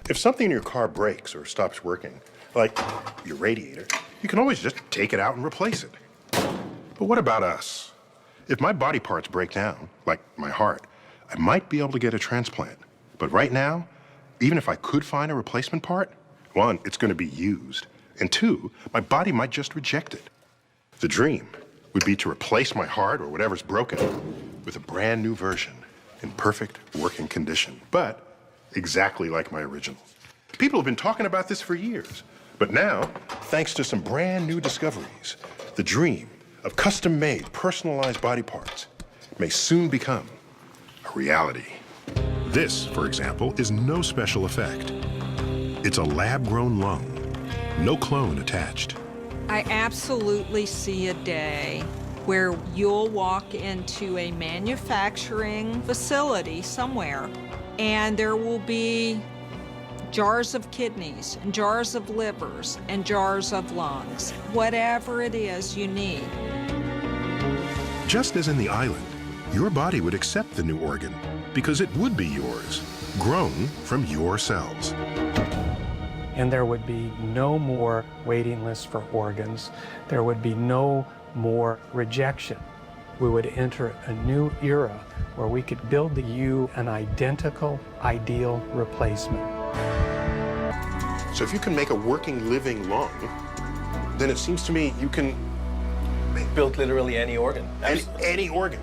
If something in your car breaks or stops working, like your radiator, you can always just take it out and replace it. But what about us? If my body parts break down, like my heart, I might be able to get a transplant. But right now, even if I could find a replacement part, one, it's going to be used, and two, my body might just reject it. The dream would be to replace my heart or whatever's broken with a brand new version in perfect working condition, but exactly like my original. People have been talking about this for years, but now, thanks to some brand new discoveries, the dream of custom-made, personalized body parts may soon become a reality. This, for example, is no special effect. It's a lab-grown lung, no clone attached. I absolutely see a day where you'll walk into a manufacturing facility somewhere and there will be jars of kidneys and jars of livers and jars of lungs, whatever it is you need. Just as in the island, your body would accept the new organ because it would be yours, grown from your cells. And there would be no more waiting lists for organs. There would be no more rejection. We would enter a new era where we could build you an identical, ideal replacement. So if you can make a working, living lung, then it seems to me you can build literally any organ. Any organ.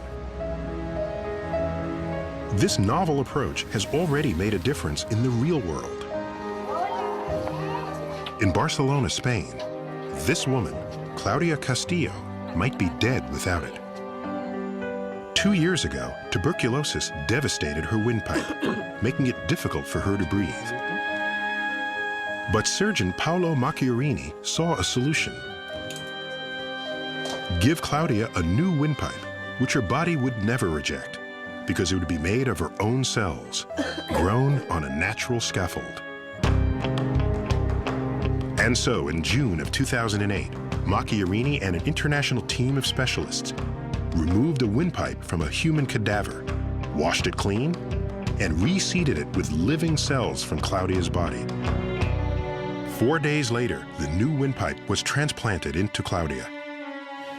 This novel approach has already made a difference in the real world. In Barcelona, Spain, this woman, Claudia Castillo, might be dead without it. 2 years ago, tuberculosis devastated her windpipe, making it difficult for her to breathe. But surgeon Paolo Macchiarini saw a solution. Give Claudia a new windpipe, which her body would never reject, because it would be made of her own cells, grown on a natural scaffold. And so, in June of 2008, Macchiarini and an international team of specialists removed a windpipe from a human cadaver, washed it clean, and reseeded it with living cells from Claudia's body. 4 days later, the new windpipe was transplanted into Claudia.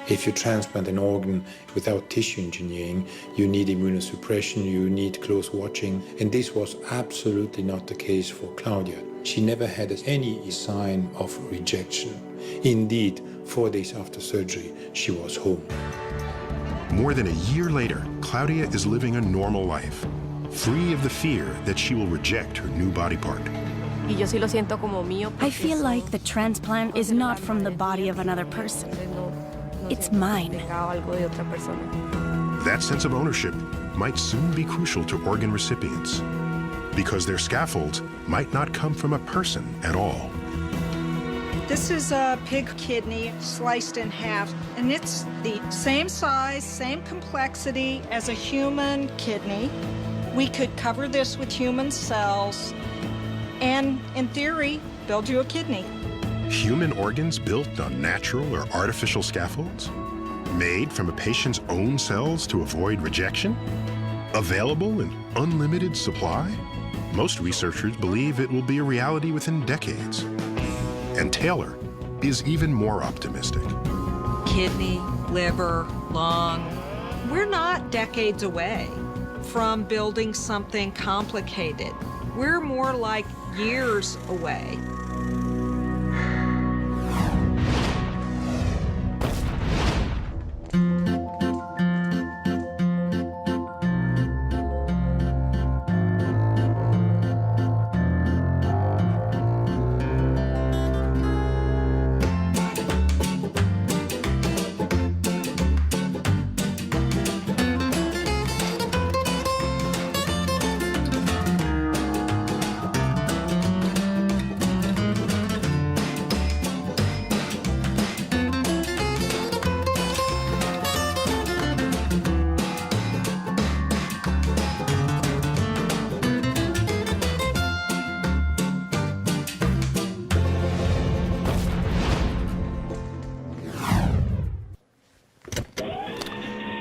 If you transplant an organ without tissue engineering, you need immunosuppression, you need close watching, and this was absolutely not the case for Claudia. She never had any sign of rejection. Indeed, 4 days after surgery, she was home. More than a year later, Claudia is living a normal life, free of the fear that she will reject her new body part. I feel like the transplant is not from the body of another person. It's mine. That sense of ownership might soon be crucial to organ recipients, because their scaffolds might not come from a person at all. This is a pig kidney sliced in half, and it's the same size, same complexity as a human kidney. We could cover this with human cells and, in theory, build you a kidney. Human organs built on natural or artificial scaffolds? Made from a patient's own cells to avoid rejection? Available in unlimited supply? Most researchers believe it will be a reality within decades. And Taylor is even more optimistic. Kidney, liver, lung. We're not decades away from building something complicated. We're more like years away.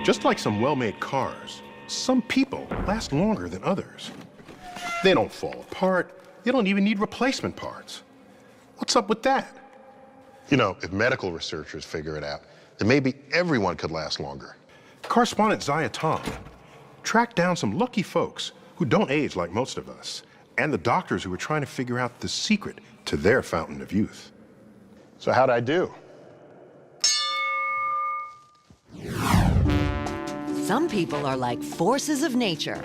Just like some well-made cars, some people last longer than others. They don't fall apart, you don't even need replacement parts. What's up with that? You know, if medical researchers figure it out, then maybe everyone could last longer. Correspondent Zaya Tong tracked down some lucky folks who don't age like most of us, and the doctors who were trying to figure out the secret to their fountain of youth. So how'd I do? Some people are like forces of nature.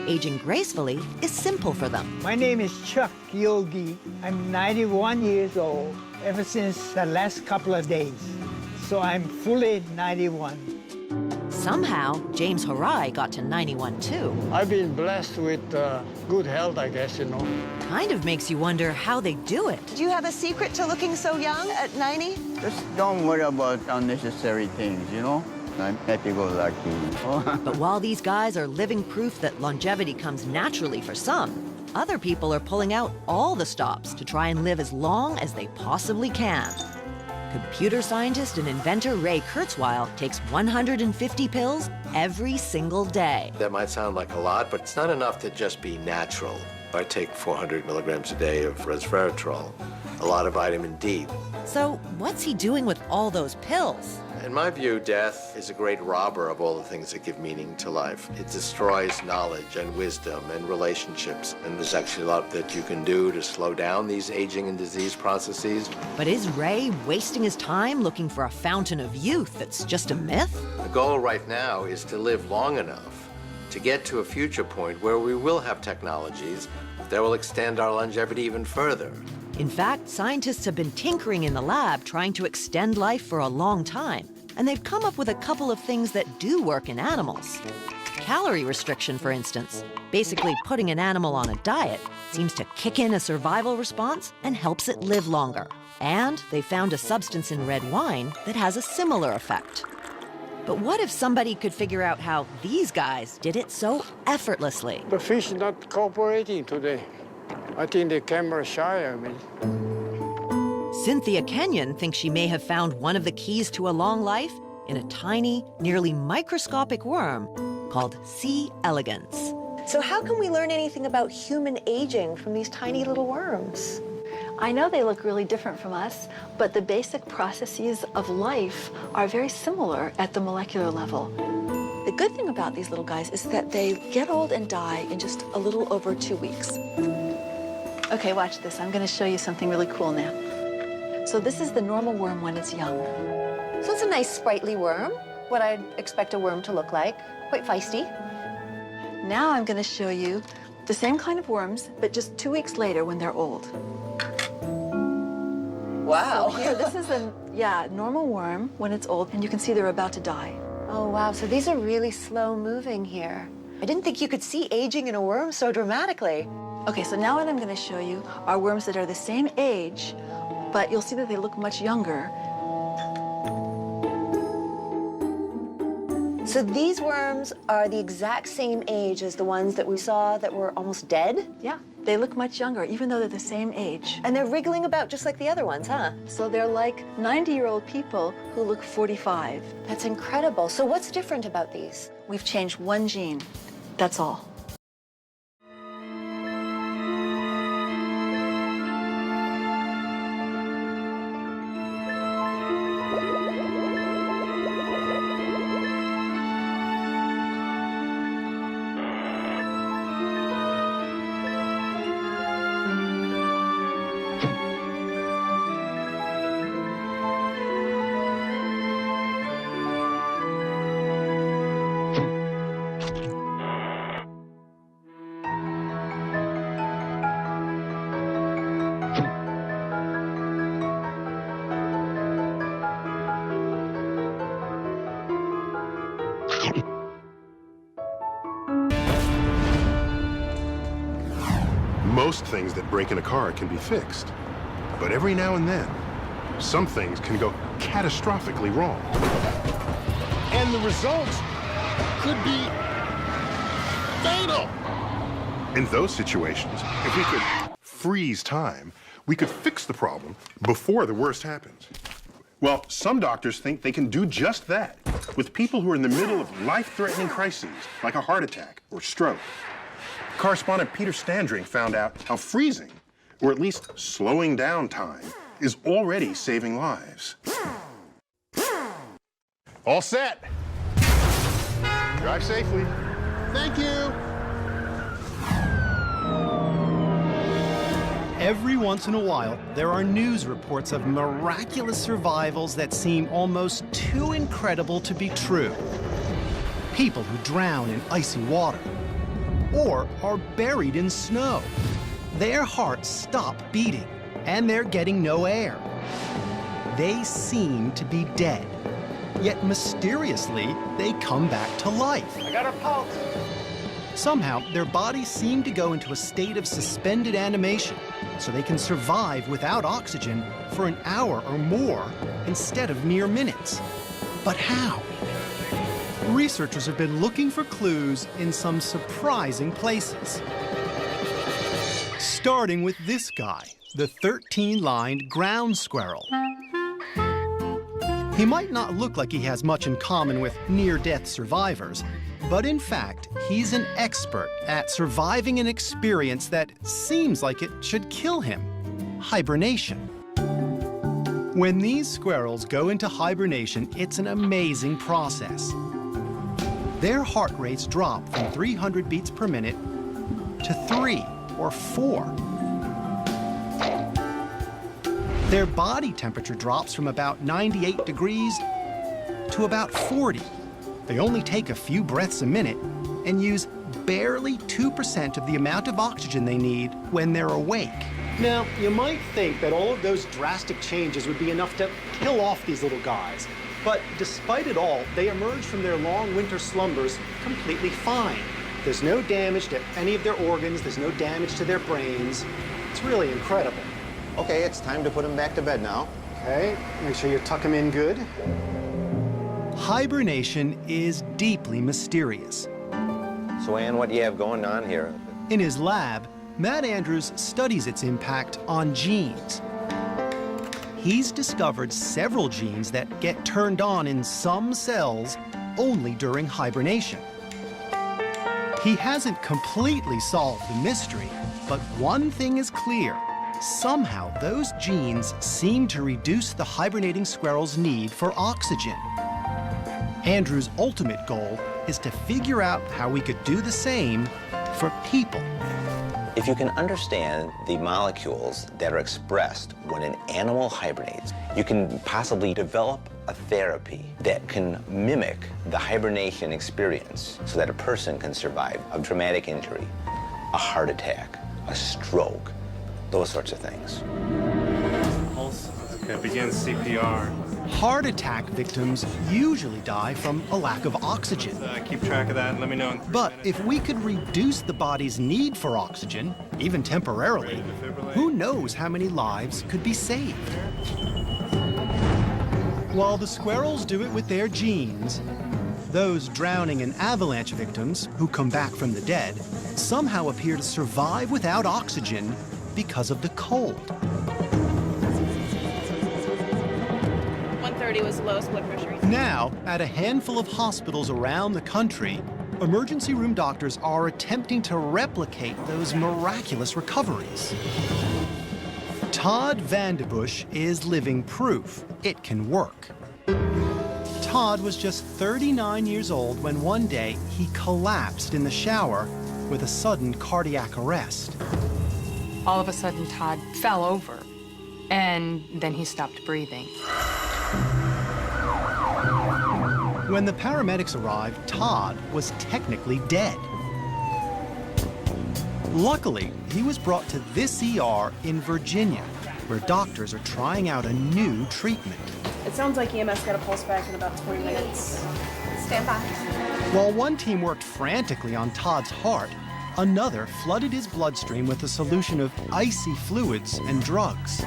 Aging gracefully is simple for them. My name is Chuck Yogi. I'm 91 years old ever since the last couple of days. So I'm fully 91. Somehow, James Harai got to 91 too. I've been blessed with good health, I guess, you know. Kind of makes you wonder how they do it. Do you have a secret to looking so young at 90? Just don't worry about unnecessary things, you know? I'm happy-go-lucky. But while these guys are living proof that longevity comes naturally for some, other people are pulling out all the stops to try and live as long as they possibly can. Computer scientist and inventor Ray Kurzweil takes 150 pills every single day. That might sound like a lot, but it's not enough to just be natural. I take 400 milligrams a day of resveratrol, a lot of vitamin D. So what's he doing with all those pills? In my view, death is a great robber of all the things that give meaning to life. It destroys knowledge and wisdom and relationships. And there's actually a lot that you can do to slow down these aging and disease processes. But is Ray wasting his time looking for a fountain of youth that's just a myth? The goal right now is to live long enough to get to a future point where we will have technologies that will extend our longevity even further. In fact, scientists have been tinkering in the lab trying to extend life for a long time, and they've come up with a couple of things that do work in animals. Calorie restriction, for instance. Basically, putting an animal on a diet seems to kick in a survival response and helps it live longer. And they found a substance in red wine that has a similar effect. But what if somebody could figure out how these guys did it so effortlessly? The fish not cooperating today. I think the camera shy of me. Cynthia Kenyon thinks she may have found one of the keys to a long life in a tiny, nearly microscopic worm called C. elegans. So how can we learn anything about human aging from these tiny little worms? I know they look really different from us, but the basic processes of life are very similar at the molecular level. The good thing about these little guys is that they get old and die in just a little over 2 weeks. Okay, watch this. I'm going to show you something really cool now. So this is the normal worm when it's young. So it's a nice sprightly worm, what I'd expect a worm to look like, quite feisty. Now I'm going to show you the same kind of worms, but just 2 weeks later when they're old. Wow. So here, this is a normal worm when it's old, and you can see they're about to die. Oh, wow. So these are really slow moving here. I didn't think you could see aging in a worm so dramatically. Okay, so now what I'm going to show you are worms that are the same age, but you'll see that they look much younger. So these worms are the exact same age as the ones that we saw that were almost dead? Yeah, they look much younger, even though they're the same age. And they're wriggling about just like the other ones, huh? So they're like 90-year-old people who look 45. That's incredible. So what's different about these? We've changed one gene. That's all. Most things that break in a car can be fixed. But every now and then, some things can go catastrophically wrong. And the results could be fatal. In those situations, if we could freeze time, we could fix the problem before the worst happens. Well, some doctors think they can do just that with people who are in the middle of life-threatening crises, like a heart attack or stroke. Correspondent Peter Standring found out how freezing, or at least slowing down time, is already saving lives. All set. Drive safely. Thank you. Every once in a while, there are news reports of miraculous survivals that seem almost too incredible to be true. People who drown in icy water or are buried in snow. Their hearts stop beating and they're getting no air. They seem to be dead, yet mysteriously, they come back to life. I got a pulse. Somehow, their bodies seem to go into a state of suspended animation, so they can survive without oxygen for an hour or more instead of mere minutes. But how? Researchers have been looking for clues in some surprising places. Starting with this guy, the 13-lined ground squirrel. He might not look like he has much in common with near-death survivors, but in fact, he's an expert at surviving an experience that seems like it should kill him: hibernation. When these squirrels go into hibernation, it's an amazing process. Their heart rates drop from 300 beats per minute to 3 or 4. Their body temperature drops from about 98 degrees to about 40. They only take a few breaths a minute and use barely 2% of the amount of oxygen they need when they're awake. Now, you might think that all of those drastic changes would be enough to kill off these little guys. But despite it all, they emerge from their long winter slumbers completely fine. There's no damage to any of their organs, there's no damage to their brains. It's really incredible. Okay, it's time to put him back to bed now. Okay, make sure you tuck him in good. Hibernation is deeply mysterious. So, Ann, what do you have going on here? In his lab, Matt Andrews studies its impact on genes. He's discovered several genes that get turned on in some cells only during hibernation. He hasn't completely solved the mystery, but one thing is clear. Somehow, those genes seem to reduce the hibernating squirrel's need for oxygen. Andrew's ultimate goal is to figure out how we could do the same for people. If you can understand the molecules that are expressed when an animal hibernates, you can possibly develop a therapy that can mimic the hibernation experience so that a person can survive a traumatic injury, a heart attack, a stroke, those sorts of things. Pulse. Okay, begin CPR. Heart attack victims usually die from a lack of oxygen. Keep track of that and let me know. But if we could reduce the body's need for oxygen, even temporarily, who knows how many lives could be saved? While the squirrels do it with their genes, those drowning and avalanche victims who come back from the dead somehow appear to survive without oxygen because of the cold. 130 was the lowest blood pressure. Now, at a handful of hospitals around the country, emergency room doctors are attempting to replicate those miraculous recoveries. Todd Vandebush is living proof it can work. Todd was just 39 years old when one day he collapsed in the shower with a sudden cardiac arrest. All of a sudden, Todd fell over, and then he stopped breathing. When the paramedics arrived, Todd was technically dead. Luckily, he was brought to this ER in Virginia, where doctors are trying out a new treatment. It sounds like EMS got a pulse back in about 20 minutes. Stand by. While one team worked frantically on Todd's heart, another flooded his bloodstream with a solution of icy fluids and drugs.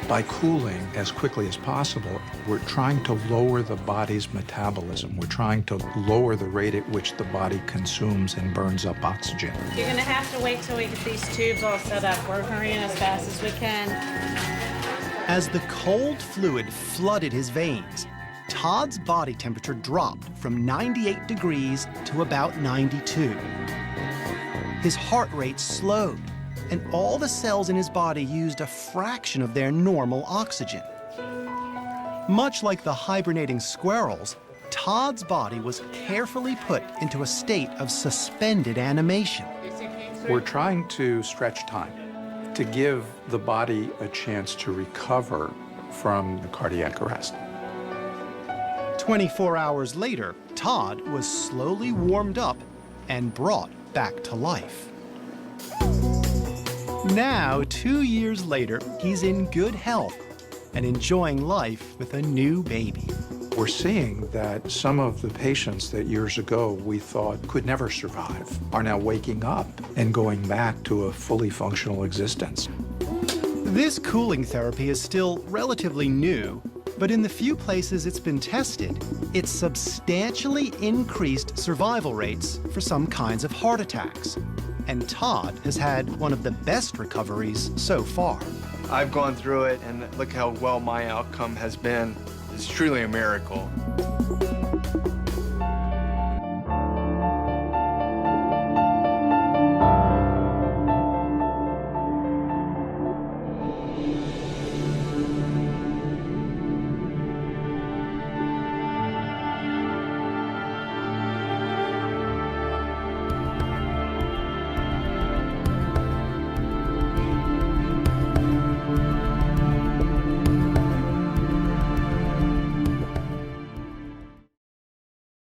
By cooling as quickly as possible, we're trying to lower the body's metabolism. We're trying to lower the rate at which the body consumes and burns up oxygen. You're gonna have to wait till we get these tubes all set up. We're hurrying as fast as we can. As the cold fluid flooded his veins, Todd's body temperature dropped from 98 degrees to about 92. his heart rate slowed, and all the cells in his body used a fraction of their normal oxygen. Much like the hibernating squirrels, Todd's body was carefully put into a state of suspended animation. We're trying to stretch time to give the body a chance to recover from the cardiac arrest. 24 hours later, Todd was slowly warmed up and brought back to life. Now, 2 years later, he's in good health and enjoying life with a new baby. We're seeing that some of the patients that years ago we thought could never survive are now waking up and going back to a fully functional existence. This cooling therapy is still relatively new, but in the few places it's been tested, it's substantially increased survival rates for some kinds of heart attacks. And Todd has had one of the best recoveries so far. I've gone through it, and look how well my outcome has been. It's truly a miracle.